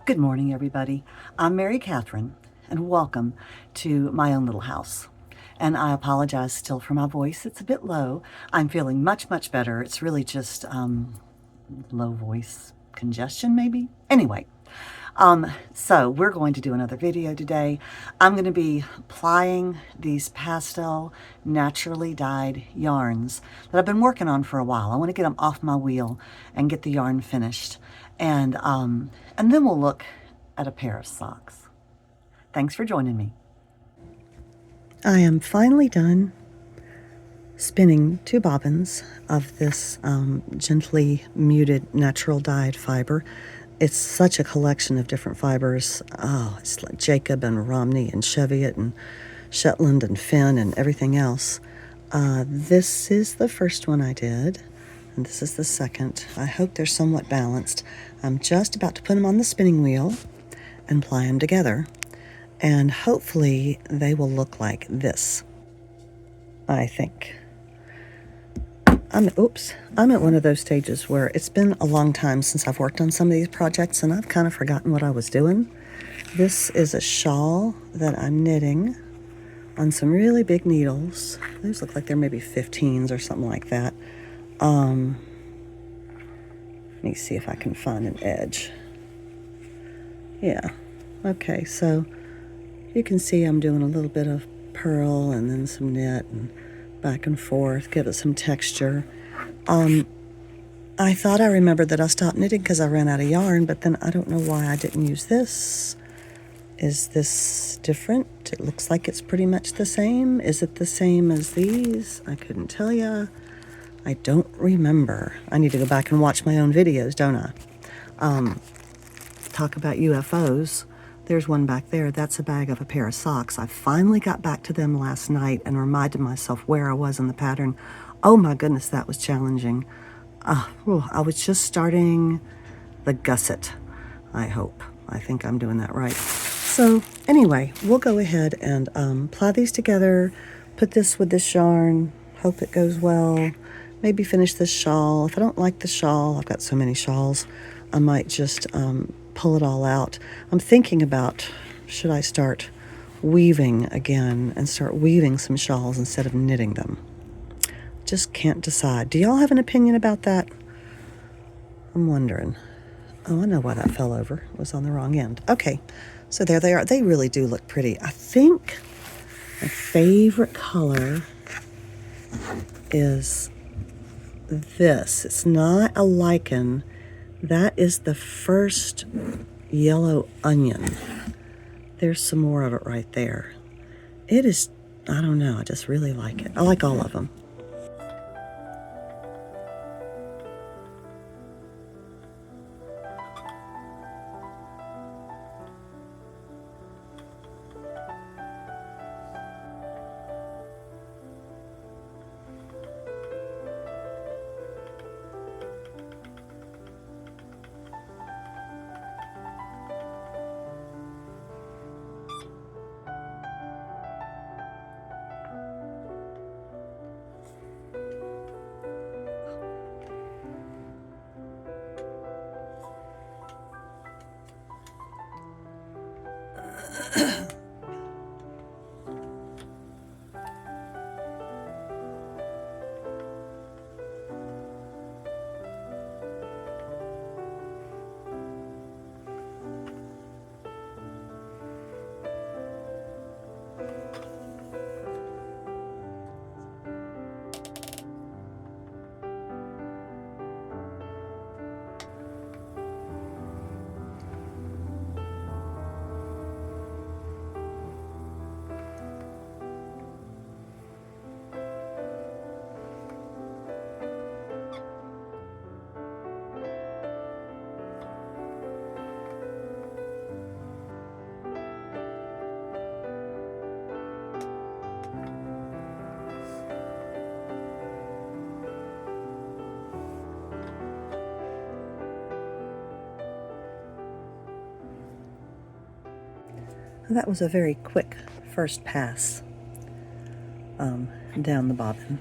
Good morning, everybody. I'm Mary Catherine, and welcome to my own little house. And I apologize still for my voice. It's a bit low. I'm feeling much, much better. It's really just low voice congestion, maybe? Anyway, so we're going to do another video today. I'm going to be plying these pastel naturally dyed yarns that I've been working on for a while. I want to get them off my wheel and get the yarn finished. And then we'll look at a pair of socks. Thanks for joining me. I am finally done spinning 2 bobbins of this gently muted natural dyed fiber. It's such a collection of different fibers. Oh, it's like Jacob and Romney and Cheviot and Shetland and Finn and everything else. This is the first one I did, and this is the second. I hope they're somewhat balanced. I'm just about to put them on the spinning wheel and ply them together, and hopefully they will look like this, I think. I'm at one of those stages where it's been a long time since I've worked on some of these projects, and I've kind of forgotten what I was doing. This is a shawl that I'm knitting on some really big needles. Those look like they're maybe 15s or something like that. Let me see if I can find an edge. Yeah, okay, so you can see I'm doing a little bit of purl and then some knit and back and forth, give it some texture. I thought I remembered that I stopped knitting because I ran out of yarn, but then I don't know why I didn't use this. Is this different? It looks like it's pretty much the same. Is it the same as these? I couldn't tell ya. I don't remember. I need to go back and watch my own videos, don't I? Talk about UFOs. There's one back there. That's a bag of a pair of socks. I finally got back to them last night and reminded myself where I was in the pattern. Oh my goodness, that was challenging. I was just starting the gusset, I hope. I think I'm doing that right. So anyway, we'll go ahead and ply these together, put this with this yarn, hope it goes well, maybe finish this shawl. If I don't like the shawl, I've got so many shawls, I might just pull it all out. I'm thinking about, should I start weaving again and start weaving some shawls instead of knitting them? Just can't decide. Do y'all have an opinion about that? I'm wondering. Oh, I know why that fell over. It was on the wrong end. Okay, so there they are. They really do look pretty. I think my favorite color is this. It's not a lichen. That is the first yellow onion. There's some more of it right there. It is, I don't know, I just really like it. I like all of them. That was a very quick first pass down the bobbin.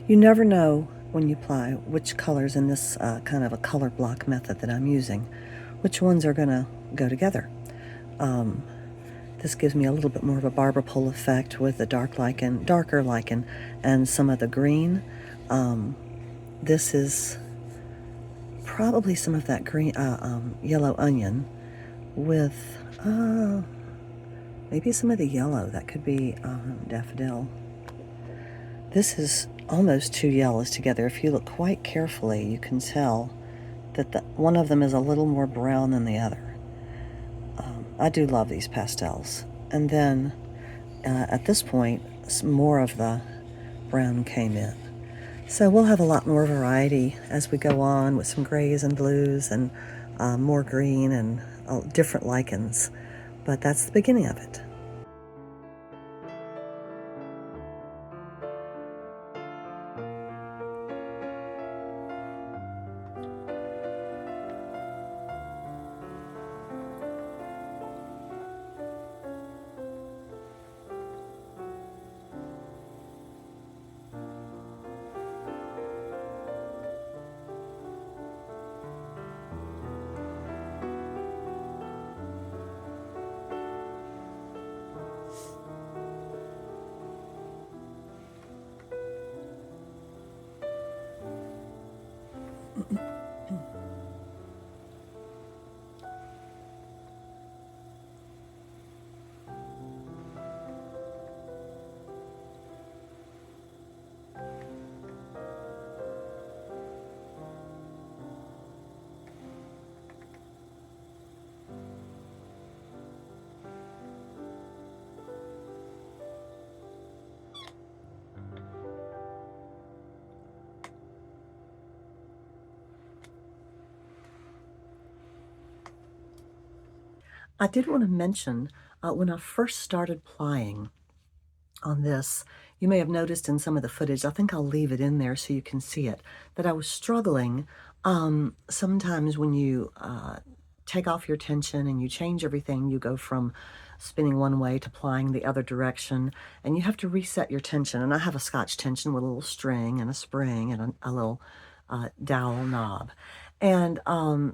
You never know when you ply which colors in this kind of a color block method that I'm using, which ones are going to go together. This gives me a little bit more of a barber pole effect with the darker lichen, and some of the green. This is probably some of that green, yellow onion with maybe some of the yellow. That could be daffodil. This is almost two yellows together. If you look quite carefully, you can tell that one of them is a little more brown than the other. I do love these pastels. And then at this point, some more of the brown came in. So we'll have a lot more variety as we go on with some grays and blues and more green and different lichens. But that's the beginning of it. I did want to mention when I first started plying on this, you may have noticed in some of the footage, I think I'll leave it in there so you can see it, that I was struggling sometimes when you take off your tension and you change everything, you go from spinning one way to plying the other direction, and you have to reset your tension. And I have a Scotch tension with a little string and a spring and a little dowel knob. And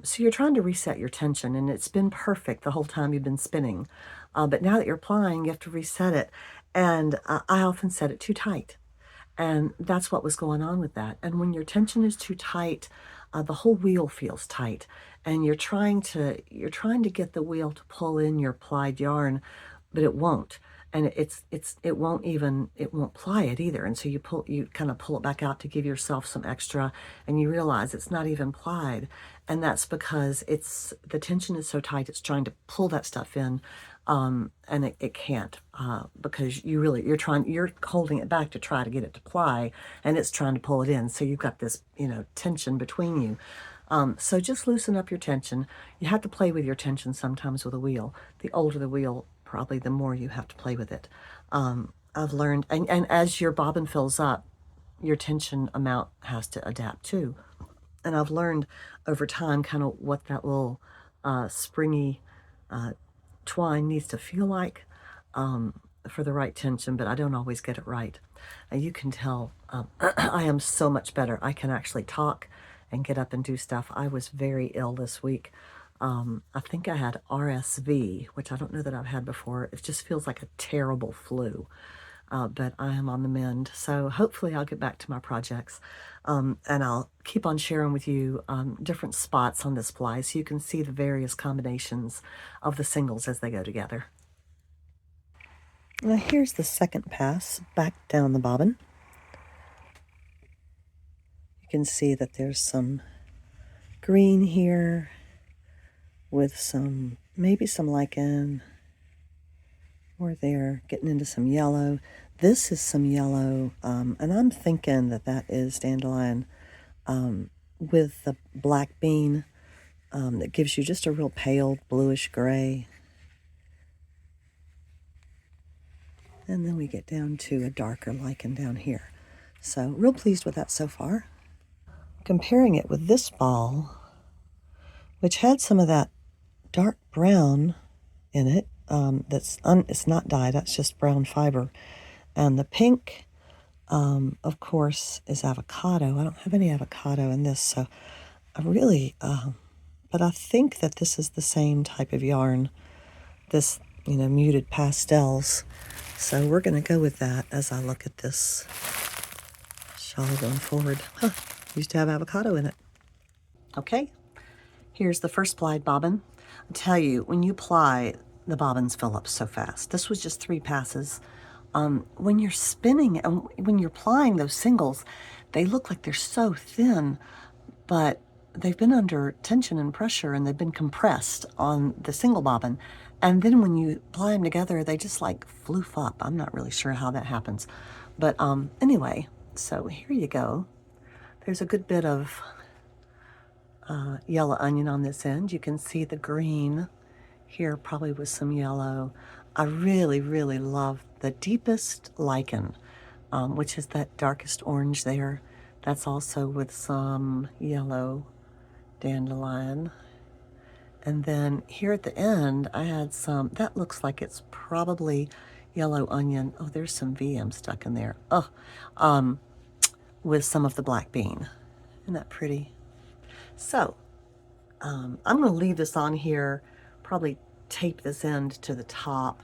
so you're trying to reset your tension, and it's been perfect the whole time you've been spinning. But now that you're plying, you have to reset it. And I often set it too tight. And that's what was going on with that. And when your tension is too tight, the whole wheel feels tight. And you're trying to get the wheel to pull in your plied yarn, but it won't. And it won't ply it either. And so you kind of pull it back out to give yourself some extra, and you realize it's not even plied. And that's because the tension is so tight, it's trying to pull that stuff in. And it can't, because you're holding it back to try to get it to ply, and it's trying to pull it in. So you've got this, tension between you. So just loosen up your tension. You have to play with your tension sometimes with a wheel. The older the wheel, probably the more you have to play with it. I've learned, and as your bobbin fills up, your tension amount has to adapt too. And I've learned over time kind of what that little springy twine needs to feel like for the right tension, but I don't always get it right. And you can tell I am so much better. I can actually talk and get up and do stuff. I was very ill this week. I think I had RSV, which I don't know that I've had before. It just feels like a terrible flu. But I am on the mend. So hopefully I'll get back to my projects. And I'll keep on sharing with you different spots on this ply so you can see the various combinations of the singles as they go together. Now here's the second pass back down the bobbin. You can see that there's some green here with maybe some lichen, or there, getting into some yellow. This is some yellow, and I'm thinking that is dandelion with the black bean that gives you just a real pale bluish gray. And then we get down to a darker lichen down here. So real pleased with that so far. Comparing it with this ball, which had some of that dark brown in it, it's not dye, that's just brown fiber. And the pink, of course, is avocado. I don't have any avocado in this, so I really but I think that this is the same type of yarn, this, muted pastels. So we're going to go with that as I look at this shawl going forward. Huh, used to have avocado in it. Okay, here's the first plied bobbin. I tell you, when you ply, the bobbins fill up so fast. This was just 3 passes. When you're spinning and when you're plying those singles, they look like they're so thin, but they've been under tension and pressure and they've been compressed on the single bobbin. And then when you ply them together, they just like floof up. I'm not really sure how that happens. But anyway, so here you go. There's a good bit of yellow onion on this end. You can see the green here, probably with some yellow. I really, really love the deepest lichen, which is that darkest orange there. That's also with some yellow dandelion. And then here at the end, I had some, that looks like it's probably yellow onion. Oh, there's some VM stuck in there. Oh, with some of the black bean. Isn't that pretty? So, I'm going to leave this on here, probably tape this end to the top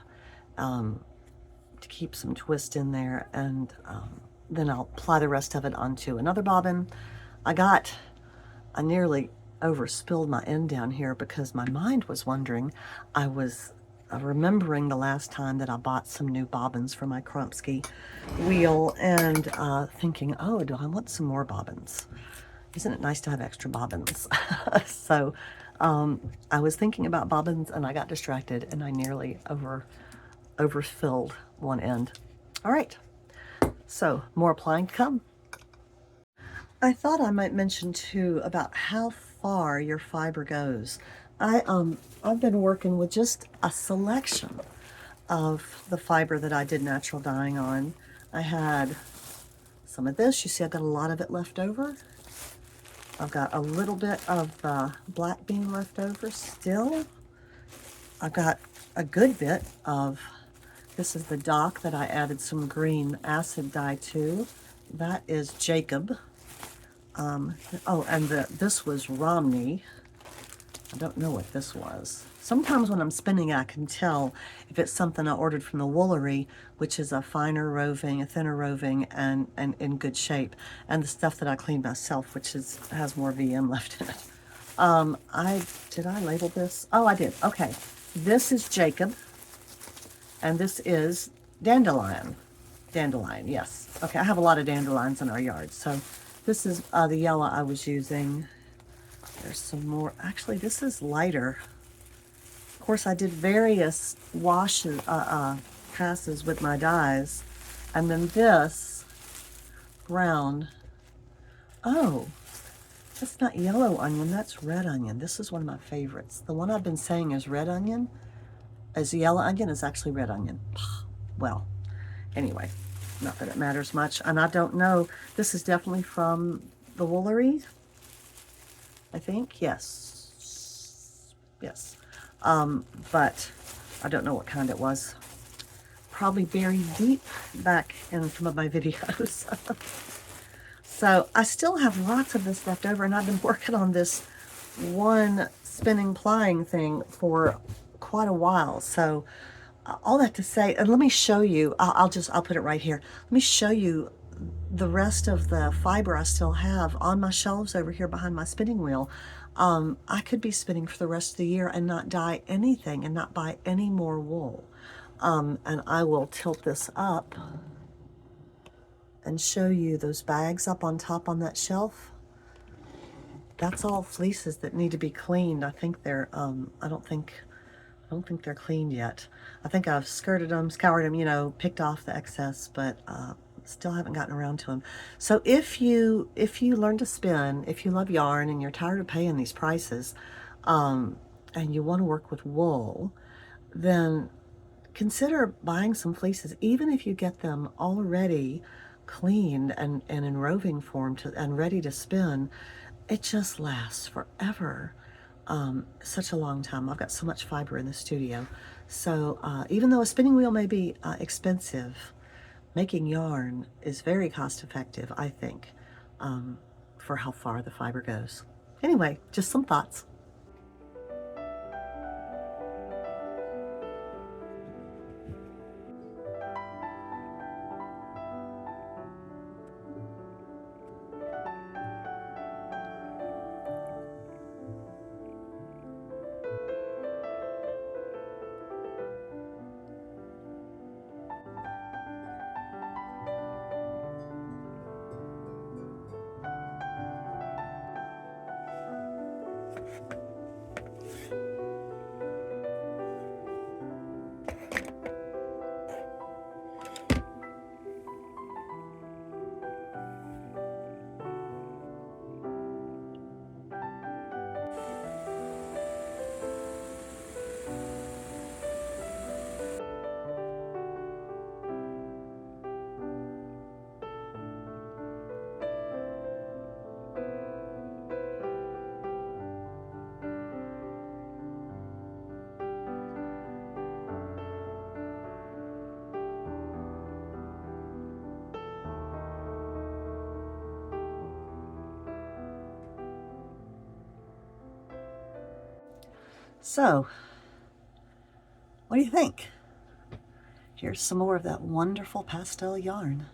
to keep some twist in there, and then I'll apply the rest of it onto another bobbin. I nearly overspilled my end down here because my mind was wondering. I was remembering the last time that I bought some new bobbins for my Kromsky wheel and thinking, oh, do I want some more bobbins? Isn't it nice to have extra bobbins? So I was thinking about bobbins and I got distracted and I nearly overfilled one end. All right, so more applying to come. I thought I might mention too about how far your fiber goes. I've been working with just a selection of the fiber that I did natural dyeing on. I had some of this. You see, I've got a lot of it left over. I've got a little bit of black bean left over still. I've got a good bit of, this is the dock that I added some green acid dye to. That is Jacob. Oh, and this was Romney. I don't know what this was. Sometimes when I'm spinning, I can tell if it's something I ordered from the Woolery, which is a finer roving, a thinner roving, and in good shape, and the stuff that I cleaned myself, which has more VM left in it. Did I label this? Oh, I did. Okay, this is Jacob, and this is dandelion. Dandelion, yes. Okay, I have a lot of dandelions in our yard, so this is the yellow I was using. There's some more. Actually, this is lighter. Of course, I did various washes, passes with my dyes. And then this brown. Oh, that's not yellow onion. That's red onion. This is one of my favorites. The one I've been saying is red onion. As yellow onion is actually red onion. Well, anyway, not that it matters much. And I don't know. This is definitely from the Woolery. I think, yes, but I don't know what kind it was. Probably buried deep back in some of my videos. So I still have lots of this left over, and I've been working on this one spinning plying thing for quite a while. So all that to say, and let me show you, I'll put it right here. Let me show you the rest of the fiber I still have on my shelves over here behind my spinning wheel. I could be spinning for the rest of the year and not dye anything and not buy any more wool. And I will tilt this up and show you those bags up on top on that shelf. That's all fleeces that need to be cleaned. I think they're, I don't think they're cleaned yet. I think I've skirted them, scoured them, picked off the excess, but still haven't gotten around to them. So if you learn to spin, if you love yarn and you're tired of paying these prices, and you want to work with wool, then consider buying some fleeces, even if you get them already cleaned and in roving form and ready to spin. It just lasts forever. Such a long time. I've got so much fiber in the studio. So even though a spinning wheel may be expensive, making yarn is very cost effective, I think, for how far the fiber goes. Anyway, just some thoughts. So, what do you think? Here's some more of that wonderful pastel yarn.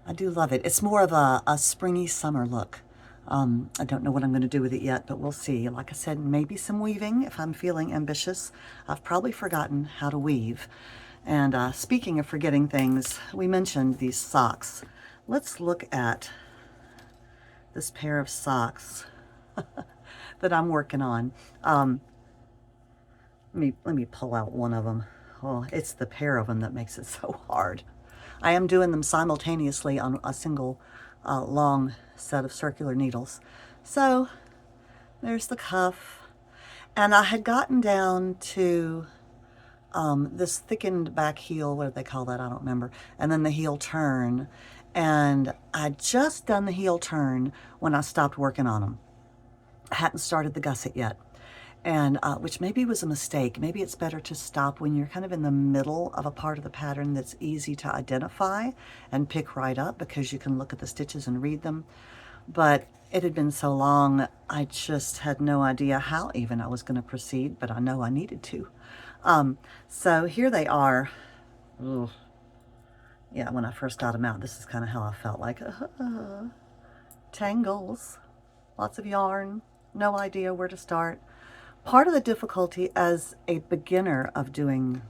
I do love it. It's more of a springy summer look. I don't know what I'm going to do with it yet, but we'll see. Like I said, maybe some weaving if I'm feeling ambitious. I've probably forgotten how to weave. And speaking of forgetting things, we mentioned these socks. Let's look at this pair of socks that I'm working on. Let me pull out one of them. Oh, it's the pair of them that makes it so hard. I am doing them simultaneously on a single long set of circular needles. So there's the cuff. And I had gotten down to this thickened back heel, what do they call that? I don't remember. And then the heel turn. And I'd just done the heel turn when I stopped working on them. I hadn't started the gusset yet. And which maybe was a mistake. Maybe it's better to stop when you're kind of in the middle of a part of the pattern that's easy to identify and pick right up, because you can look at the stitches and read them. But it had been so long, I just had no idea how even I was going to proceed, but I know I needed to. So here they are. Ugh. Yeah, when I first got them out, this is kind of how I felt like. Tangles, lots of yarn, no idea where to start. Part of the difficulty as a beginner of doing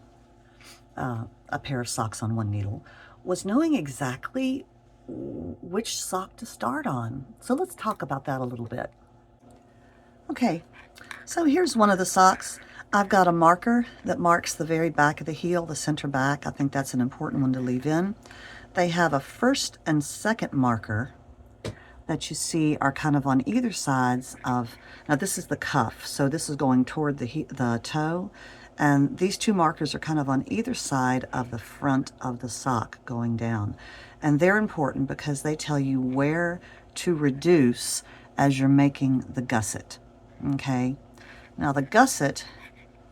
a pair of socks on one needle was knowing exactly which sock to start on. So let's talk about that a little bit. Okay, so here's one of the socks. I've got a marker that marks the very back of the heel, the center back. I think that's an important one to leave in. They have a first and second marker that you see are kind of on either sides of, now this is the cuff, so this is going toward the toe, and these two markers are kind of on either side of the front of the sock going down. And they're important because they tell you where to reduce as you're making the gusset, okay? Now the gusset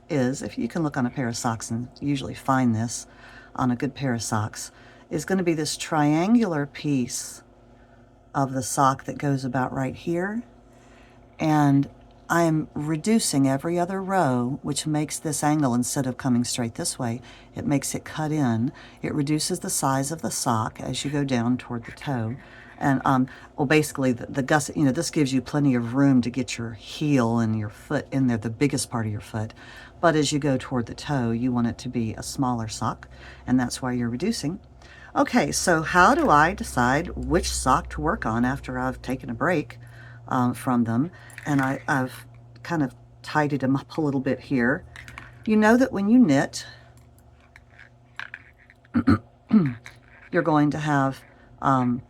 is, if you can look on a pair of socks and usually find this on a good pair of socks, is going to be this triangular piece of the sock that goes about right here, and I'm reducing every other row, which makes this angle, instead of coming straight this way, it makes it cut in. It reduces the size of the sock as you go down toward the toe. And well, basically the gusset, you know, this gives you plenty of room to get your heel and your foot in there, the biggest part of your foot. But as you go toward the toe, you want it to be a smaller sock, and that's why you're reducing. Okay, so how do I decide which sock to work on after I've taken a break from them? And I've kind of tidied them up a little bit here. You know that when you knit, you're going to have a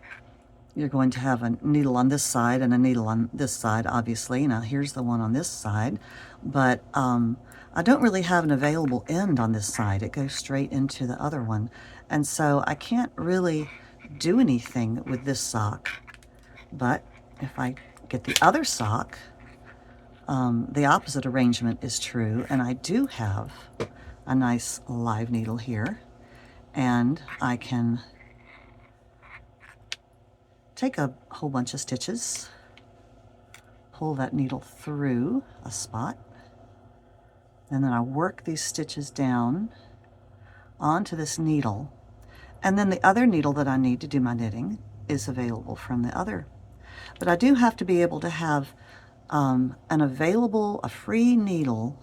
needle on this side and a needle on this side, obviously. Now here's the one on this side, but I don't really have an available end on this side. It goes straight into the other one. And so I can't really do anything with this sock. But if I get the other sock, the opposite arrangement is true. And I do have a nice live needle here. And I can take a whole bunch of stitches, pull that needle through a spot, and then I work these stitches down onto this needle, and then the other needle that I need to do my knitting is available from the other. But I do have to be able to have a free needle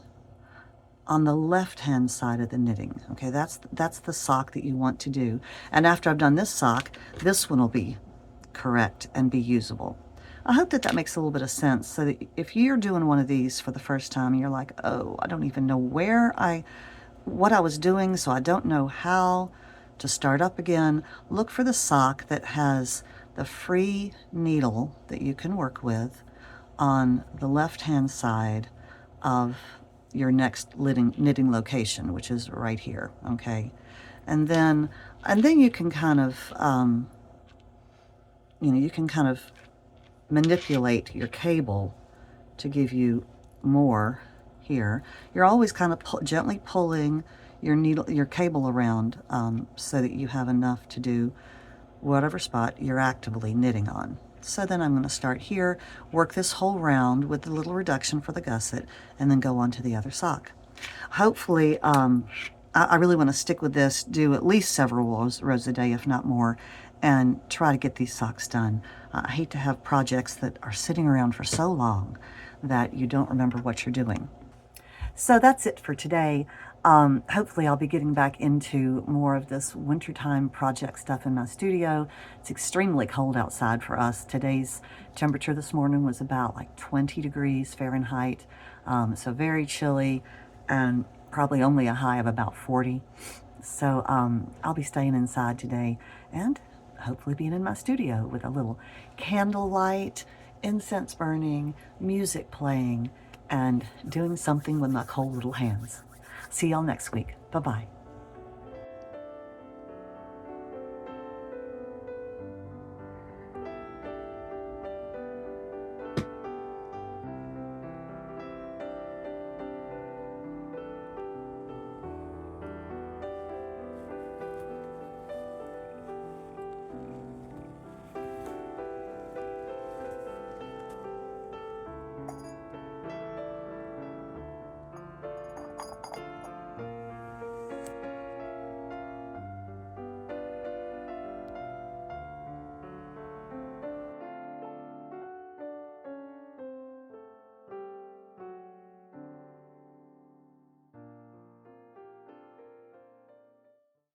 on the left-hand side of the knitting. Okay, that's the sock that you want to do. And after I've done this sock, this one will be correct and be usable. I hope that makes a little bit of sense, so that if you're doing one of these for the first time and you're like, oh, I don't even know what I was doing, so I don't know how to start up again, look for the sock that has the free needle that you can work with on the left-hand side of your next knitting location, which is right here, okay? And then you can kind of, you can kind of manipulate your cable to give you more here. You're always kind of gently pulling your cable around so that you have enough to do whatever spot you're actively knitting on. So then I'm going to start here, work this whole round with the little reduction for the gusset, and then go on to the other sock. Hopefully, I really want to stick with this, do at least several rows a day, if not more, and try to get these socks done. I hate to have projects that are sitting around for so long that you don't remember what you're doing. So that's it for today. Hopefully I'll be getting back into more of this wintertime project stuff in my studio. It's extremely cold outside for us. Today's temperature this morning was about like 20 degrees Fahrenheit, so very chilly, and probably only a high of about 40. So I'll be staying inside today and hopefully being in my studio with a little candlelight, incense burning, music playing, and doing something with my cold little hands. See y'all next week. Bye-bye.